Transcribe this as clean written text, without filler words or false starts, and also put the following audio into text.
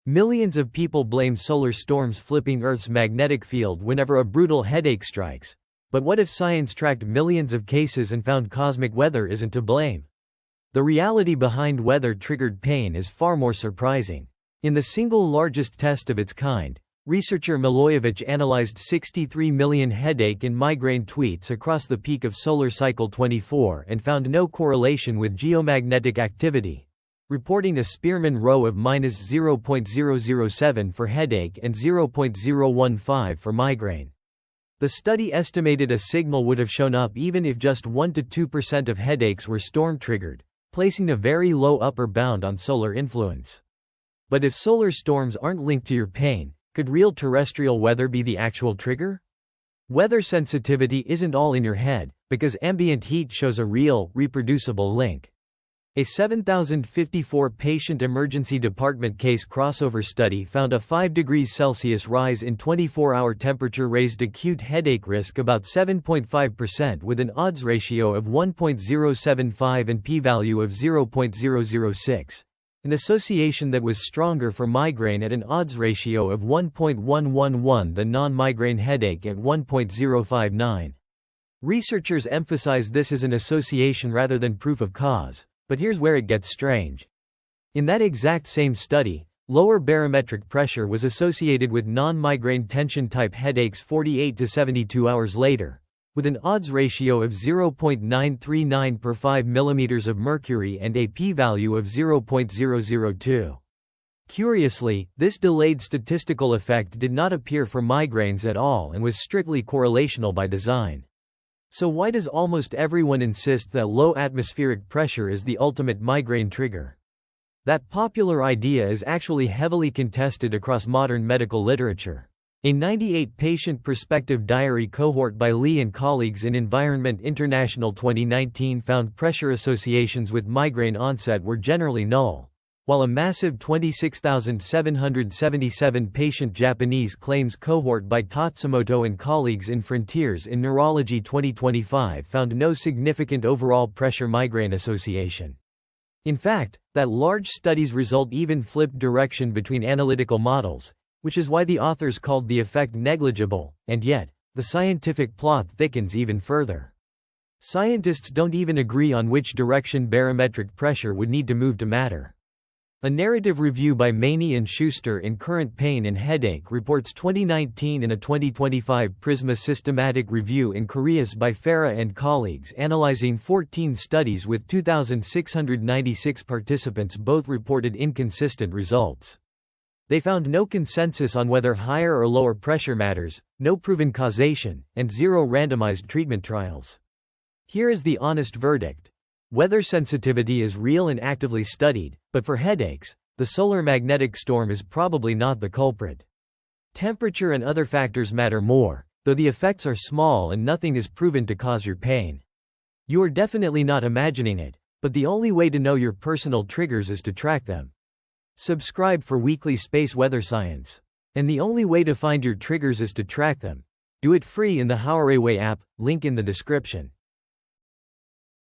Millions of people blame solar storms flipping Earth's magnetic field whenever a brutal headache strikes. But what if science tracked millions of cases and found cosmic weather isn't to blame? The reality behind weather-triggered pain is far more surprising. In the single largest test of its kind, researcher Milojevic analyzed 63 million headache and migraine tweets across the peak of solar cycle 24 and found no correlation with geomagnetic activity, reporting a Spearman rho of -0.007 for headache and 0.015 for migraine. The study estimated a signal would have shown up even if just 1 to 2% of headaches were storm-triggered, placing a very low upper bound on solar influence. But if solar storms aren't linked to your pain, could real terrestrial weather be the actual trigger? Weather sensitivity isn't all in your head, because ambient heat shows a real, reproducible link. A 7,054 patient emergency department case crossover study found a 5 degrees Celsius rise in 24-hour temperature raised acute headache risk about 7.5% with an odds ratio of 1.075 and p-value of 0.006, an association that was stronger for migraine at an odds ratio of 1.111 than non-migraine headache at 1.059. Researchers emphasize this as an association rather than proof of cause. But here's where it gets strange. In that exact same study, lower barometric pressure was associated with non-migraine tension-type headaches 48 to 72 hours later, with an odds ratio of 0.939 per 5 mm of mercury and a p-value of 0.002. Curiously, this delayed statistical effect did not appear for migraines at all and was strictly correlational by design. So why does almost everyone insist that low atmospheric pressure is the ultimate migraine trigger? That popular idea is actually heavily contested across modern medical literature. A 98-patient prospective diary cohort by Lee and colleagues in Environment International 2019 found pressure associations with migraine onset were generally null, while a massive 26,777 patient Japanese claims cohort by Tatsumoto and colleagues in Frontiers in Neurology 2025 found no significant overall pressure-migraine association. In fact, that large study's result even flipped direction between analytical models, which is why the authors called the effect negligible, and yet, the scientific plot thickens even further. Scientists don't even agree on which direction barometric pressure would need to move to matter. A narrative review by Maney and Schuster in Current Pain and Headache reports 2019 and a 2025 Prisma systematic review in Koreas by Farah and colleagues analyzing 14 studies with 2,696 participants both reported inconsistent results. They found no consensus on whether higher or lower pressure matters, no proven causation, and 0 randomized treatment trials. Here is the honest verdict. Weather sensitivity is real and actively studied, but for headaches, the solar magnetic storm is probably not the culprit. Temperature and other factors matter more, though the effects are small and nothing is proven to cause your pain. You are definitely not imagining it, but the only way to know your personal triggers is to track them. Subscribe for weekly space weather science. And the only way to find your triggers is to track them. Do it free in the howarewe app, link in the description.